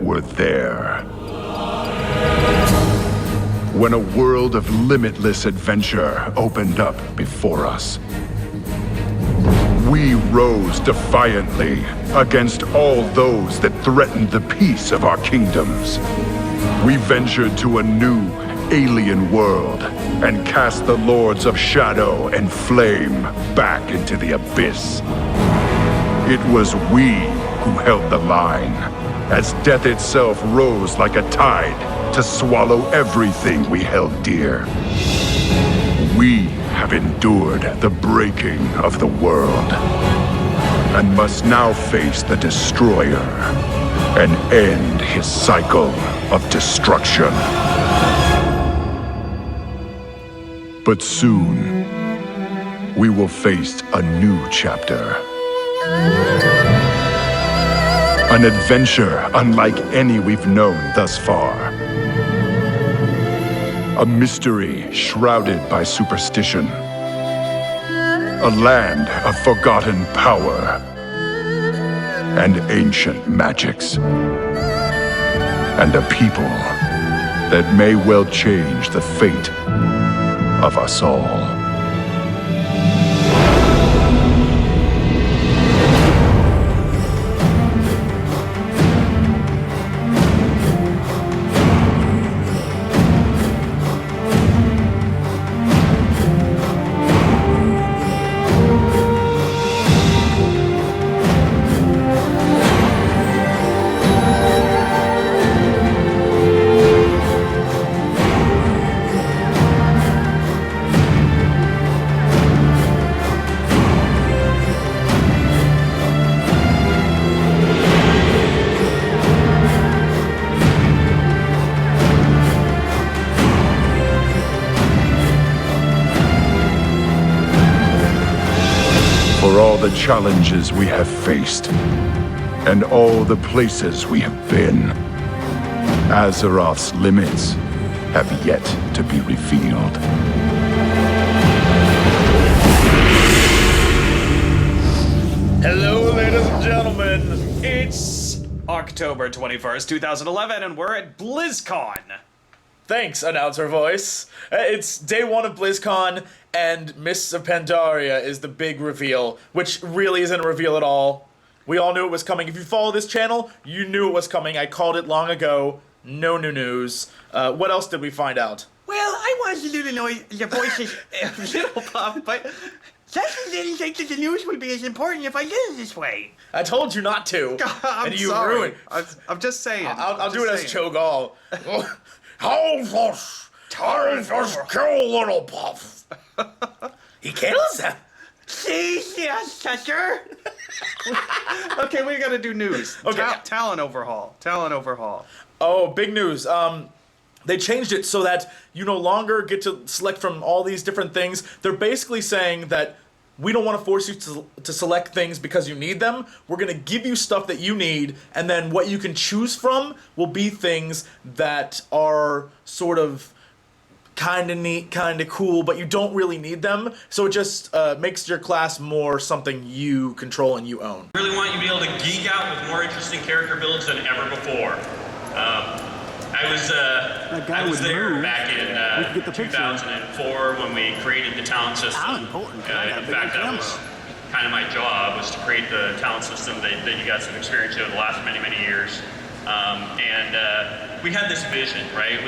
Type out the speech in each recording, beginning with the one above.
were there. When a world of limitless adventure opened up before us, we rose defiantly against all those that threatened the peace of our kingdoms. We ventured to a new, alien world and cast the Lords of Shadow and Flame back into the abyss. It was we who held the line, as death itself rose like a tide to swallow everything we held dear. We have endured the breaking of the world, and must now face the Destroyer and end his cycle of destruction. But soon, we will face a new chapter. An adventure unlike any we've known thus far. A mystery shrouded by superstition. A land of forgotten power and ancient magics. And a people that may well change the fate of us all. For all the challenges we have faced, and all the places we have been, Azeroth's limits have yet to be revealed. Hello, ladies and gentlemen. It's October 21st, 2011, and we're at Blizzcon. Thanks, announcer voice. It's day one of Blizzcon, and Miss Pandaria is the big reveal, which really isn't a reveal at all. We all knew it was coming. If you follow this channel, you knew it was coming. I called it long ago. No new news. What else did we find out? Well, I wanted you to know your voice is a little puff, but Jesse didn't think that the news would be as important if I did it this way. I told you not to. I'm and you sorry. ruined. I'm just saying. I'll do it as Cho'Gall. Hold us! Time for kill little puff. He kills him. See, yes, Chester. Okay, we gotta do news. Okay. Talent overhaul. Talent overhaul. Oh, big news. They changed it so that you no longer get to select from all these different things. They're basically saying that we don't want to force you to select things because you need them. We're going to give you stuff that you need, and then what you can choose from will be things that are sort of kind of neat, kind of cool, but you don't really need them. So it just makes your class more something you control and you own. I really want you to be able to geek out with more interesting character builds than ever before. I was there back in 2004 when we created the talent system. In fact, that was kind of my job, was to create the talent system that you guys have experienced over the last many, many years. We had this vision, right?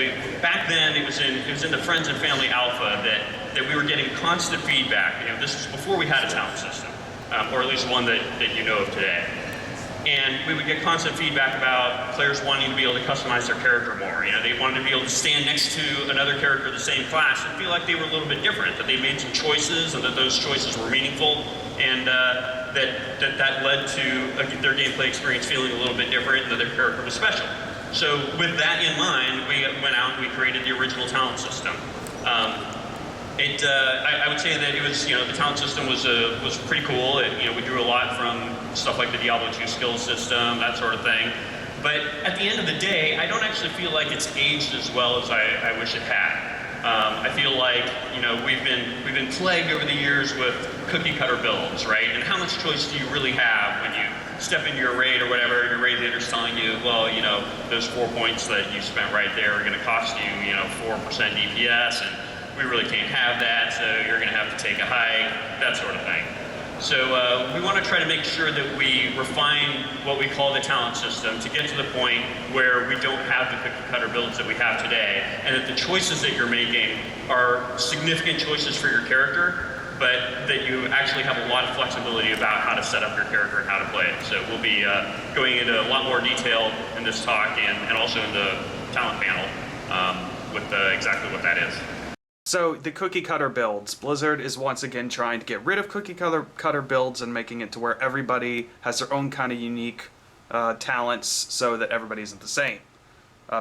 Back then, it was in the Friends and Family Alpha that we were getting constant feedback. You know, this was before we had a talent system, or at least one that you know of today. And we would get constant feedback about players wanting to be able to customize their character more. You know, they wanted to be able to stand next to another character of the same class and feel like they were a little bit different, that they made some choices and that those choices were meaningful, and that led to their gameplay experience feeling a little bit different and that their character was special. So with that in mind, we went out and we created the original talent system. I would say that it was, you know, the talent system was pretty cool. We drew a lot from stuff like the Diablo 2 skill system, that sort of thing. But at the end of the day, I don't actually feel like it's aged as well as I wish it had. I feel like, you know, we've been plagued over the years with cookie cutter builds, right? And how much choice do you really have when you step into your raid or whatever, your raid leader's telling you, well, you know, those 4 points that you spent right there are going to cost you, you know, 4% DPS, and we really can't have that, so you're going to have to take a hike, that sort of thing. So we want to try to make sure that we refine what we call the talent system to get to the point where we don't have the cookie cutter builds that we have today, and that the choices that you're making are significant choices for your character, but that you actually have a lot of flexibility about how to set up your character and how to play it. So we'll be going into a lot more detail in this talk and also in the talent panel with exactly what that is. So the cookie cutter builds. Blizzard is once again trying to get rid of cookie cutter builds and making it to where everybody has their own kind of unique talents so that everybody isn't the same.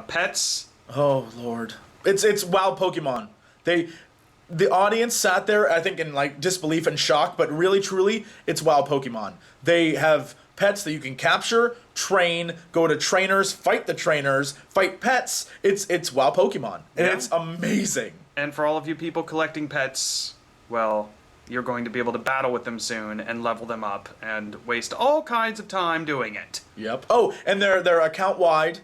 Pets. Oh Lord, it's WoW Pokemon. The audience sat there, I think, in like disbelief and shock, but really truly, it's WoW Pokemon. They have pets that you can capture, train, go to trainers, fight the trainers, fight pets. It's WoW Pokemon, and Yeah. it's amazing. And for all of you people collecting pets, well, you're going to be able to battle with them soon and level them up and waste all kinds of time doing it. Yep. Oh, and they're account wide,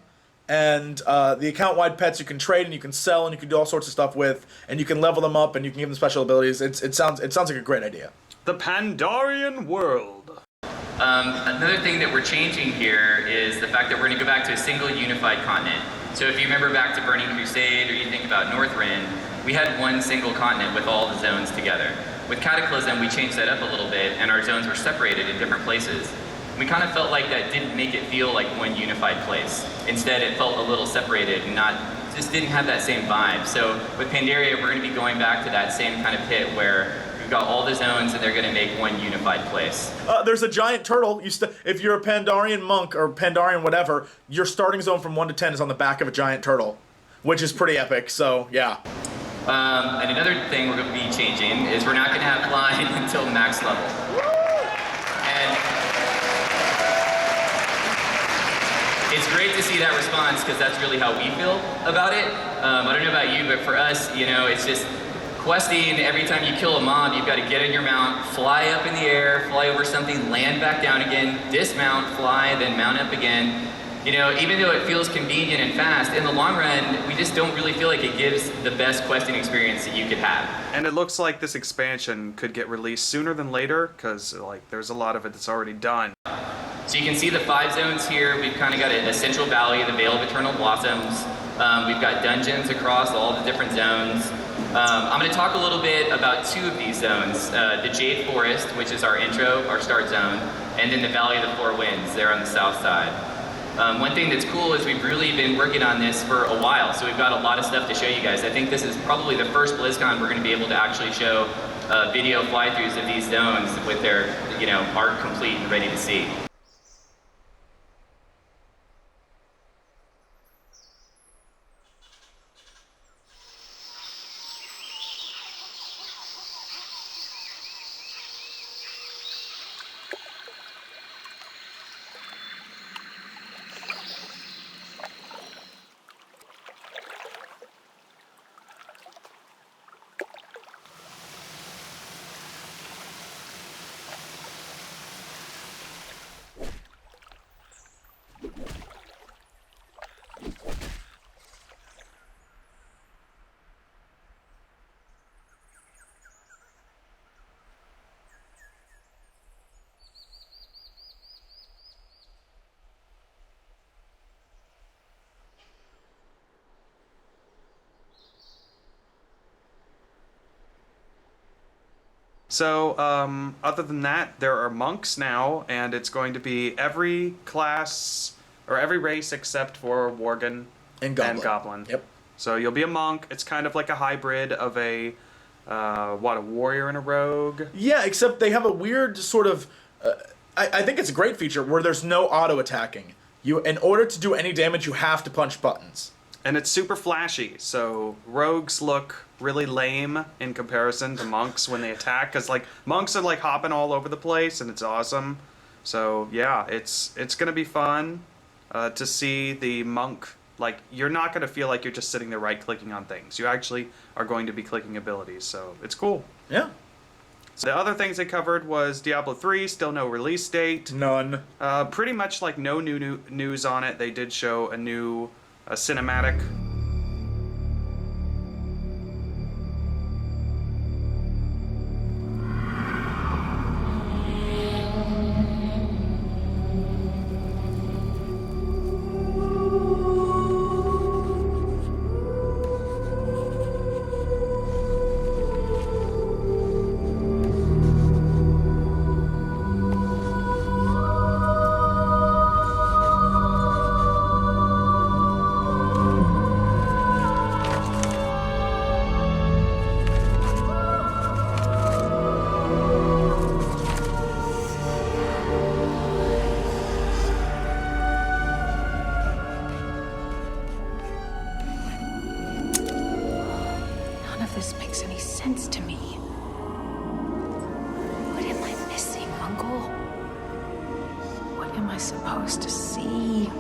and the account wide pets you can trade and you can sell and you can do all sorts of stuff with, and you can level them up and you can give them special abilities. It sounds like a great idea. The Pandarian world. Another thing that we're changing here is the fact that we're going to go back to a single unified continent. So if you remember back to Burning Crusade, or you think about Northrend, we had one single continent with all the zones together. With Cataclysm, we changed that up a little bit, and our zones were separated in different places. We kind of felt like that didn't make it feel like one unified place. Instead, it felt a little separated and just didn't have that same vibe. So with Pandaria, we're going to be going back to that same kind of pit where we've got all the zones and they're going to make one unified place. There's a giant turtle. If you're a Pandarian monk or Pandarian whatever, your starting zone from 1 to 10 is on the back of a giant turtle, which is pretty epic. So yeah. And another thing we're going to be changing is we're not going to have flying until max level. And it's great to see that response because that's really how we feel about it. I don't know about you, but for us, you know, it's just questing. Every time you kill a mob, you've got to get in your mount, fly up in the air, fly over something, land back down again, dismount, fly, then mount up again. You know, even though it feels convenient and fast, in the long run, we just don't really feel like it gives the best questing experience that you could have. And it looks like this expansion could get released sooner than later because like there's a lot of it that's already done. So you can see the 5 zones here. We've kind of got a Central Valley, the Vale of Eternal Blossoms. We've got dungeons across all the different zones. I'm going to talk a little bit about 2 of these zones. The Jade Forest, which is our intro, our start zone, and then the Valley of the Four Winds there on the south side. One thing that's cool is we've really been working on this for a while, so we've got a lot of stuff to show you guys. I think this is probably the first Blizzcon we're going to be able to actually show video fly-throughs of these zones with their, you know, art complete and ready to see. So, other than that, there are monks now, and it's going to be every class, or every race except for Worgen And Goblin. Yep. So you'll be a monk. It's kind of like a hybrid of a warrior and a rogue? Yeah, except they have a weird sort of... I think it's a great feature where there's no auto-attacking. In order to do any damage, you have to punch buttons. And it's super flashy, so rogues look really lame in comparison to monks when they attack, because like monks are like hopping all over the place and it's awesome. So yeah, it's gonna be fun to see the monk. Like, you're not gonna feel like you're just sitting there right clicking on things. You actually are going to be clicking abilities, so it's cool. Yeah. So the other things they covered was Diablo 3, still no release date. None. Pretty much like no new news on it. They did show a new cinematic. None of this makes any sense to me. What am I missing, Uncle? What am I supposed to see?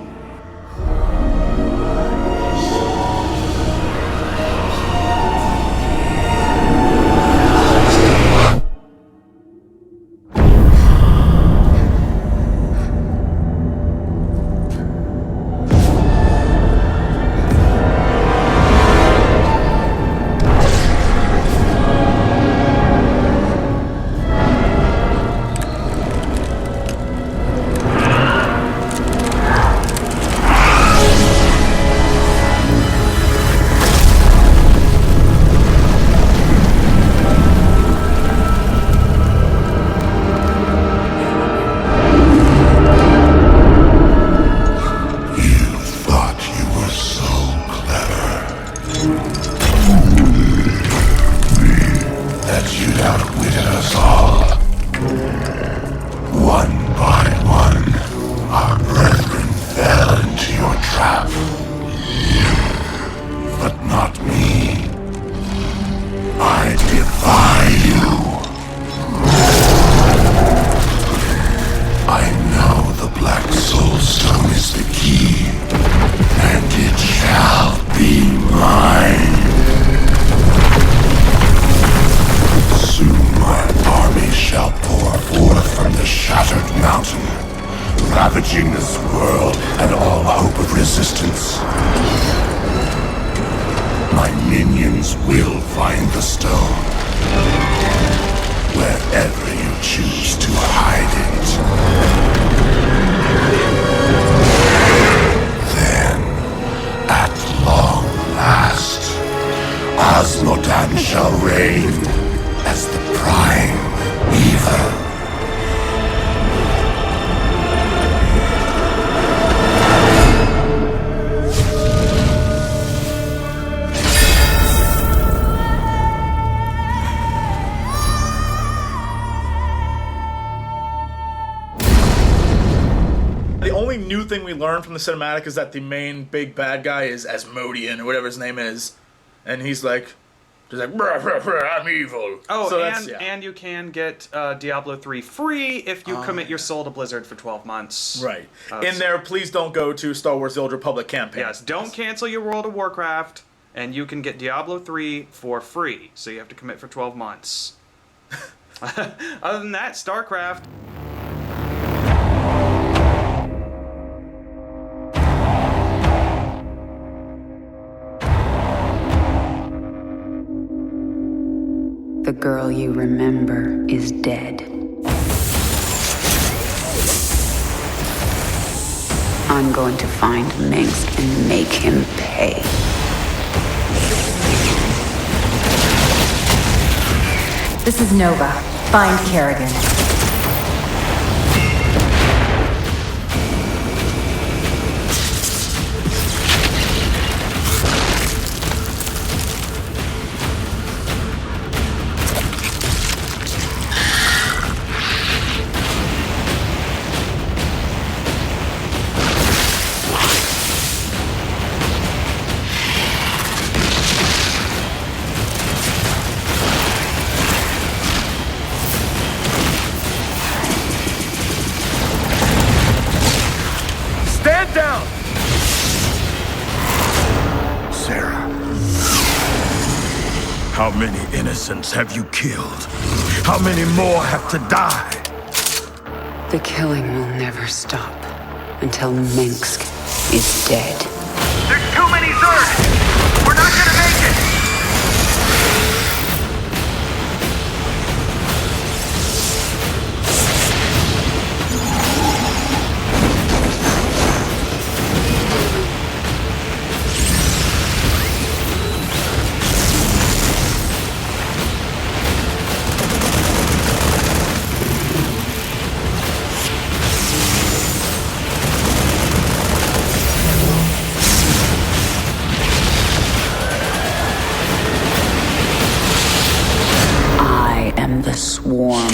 ravaging this world and all hope of resistance. My minions will find the stone, wherever you choose to hide it. Then, at long last, Osmodan shall reign as the prime weaver. The only new thing we learned from the cinematic is that the main big bad guy is Asmodean, or whatever his name is. And he's like, brah, brah, brah, I'm evil. Oh, so and you can get Diablo 3 free if you commit your soul to Blizzard for 12 months. Right. In there, please don't go to Star Wars The Old Republic campaign. Yes, don't cancel your World of Warcraft, and you can get Diablo 3 for free. So you have to commit for 12 months. Other than that, StarCraft. The girl you remember is dead. I'm going to find Minx and make him pay. This is Nova. Find Kerrigan. many innocents have you killed? How many more have to die? The killing will never stop until Minsk is dead. There's too many Zerg! We're not gonna make it! The swarm.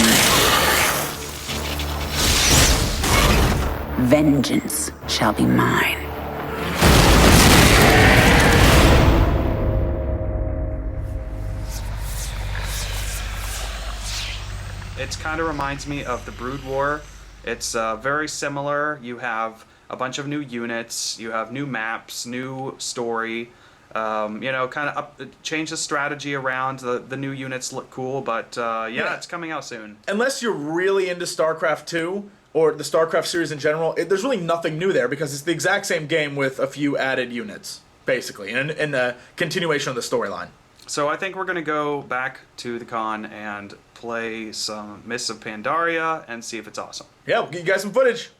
Vengeance shall be mine. It kind of reminds me of the Brood War. It's very similar. You have a bunch of new units, you have new maps, new story. You know, kind of change the strategy around. The new units look cool, but yeah, it's coming out soon. Unless you're really into StarCraft 2 or the StarCraft series in general, there's really nothing new there because it's the exact same game with a few added units, basically, and a continuation of the storyline. So I think we're going to go back to the con and play some Mists of Pandaria and see if it's awesome. Yeah, we'll get you guys some footage.